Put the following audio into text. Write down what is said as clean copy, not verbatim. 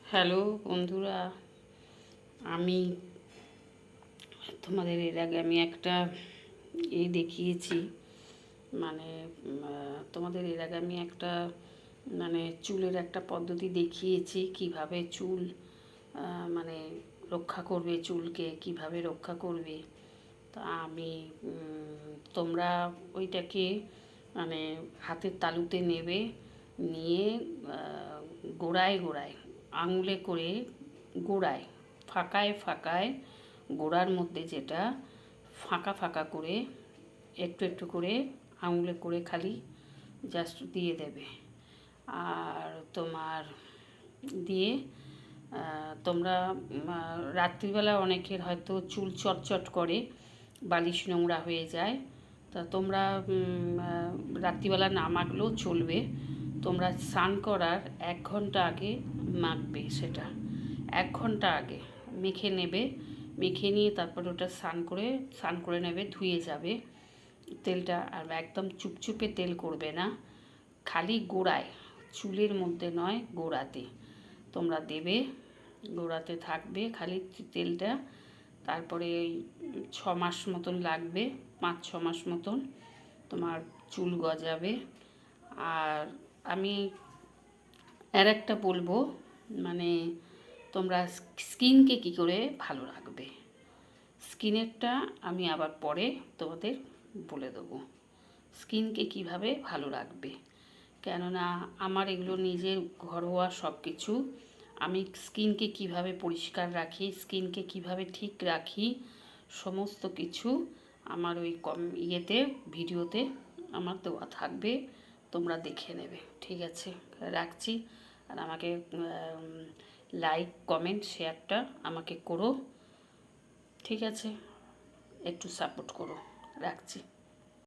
Hello বন্ধুরা, আমি তোমাদের এর আগে একটা দেখিয়েছি। মানে তোমাদের এর আগে একটা চুলের একটা পদ্ধতি দেখিয়েছি, কিভাবে চুল মানে রক্ষা করবে, চুলকে কিভাবে রক্ষা করবে। তা আমি তোমরা ওইটাকে হাতের তালুতে নেবে, নিয়ে গোড়ায় গোড়ায় আঙুলে করে গোড়ায় ফাঁকায় ফাঁকায় গোড়ার মধ্যে যেটা ফাঁকা ফাঁকা করে একটু একটু করে আঙুলে করে খালি জাস্ট দিয়ে দেবে। আর তোমার দিয়ে তোমরা রাত্রিবেলা অনেকের হয়তো চুল চটচট করে, বালিশ নোংরা হয়ে যায়। তা তোমরা রাত্রিবেলা না মাখলেও চলবে, তোমরা স্নান করার 1 ঘন্টা আগে মাখবে। সেটা 1 ঘন্টা আগে মেখে নেবে, মেখে নিয়ে তারপর ওটা স্নান করে নেবে, ধুয়ে যাবে তেলটা। আর একদম চুপচুপে তেল করবে না, খালি গোড়ায়, চুলের মধ্যে নয়, গোড়াতে তোমরা দেবে, গোড়াতে থাকবে খালি তেলটা। তারপরে ওই 6 মাস মতন লাগবে, 5-6 মাস মতন তোমার চুল গজাবে। আর আমি একটা বলবো, তোমরা স্কিনকে কী করে ভালো রাখবে, স্কিনেরটা আমি আবার পরে তোমাদের বলে দেবো স্কিনকে কিভাবে ভালো রাখবে। কেননা আমার এগুলো নিজের ঘরোয়া সব কিছু। আমি স্কিনকে কিভাবে পরিষ্কার রাখি, স্কিনকে কিভাবে ঠিক রাখি, সমস্ত কিছু আমার ওই ভিডিওতে আমার দেওয়া থাকবে, তোমরা দেখে নেবে। ঠিক আছে, রাখছি। আর আমাকে লাইক, কমেন্ট, শেয়ারটা আমাকে করো। ঠিক আছে, একটু সাপোর্ট করো। রাখছি।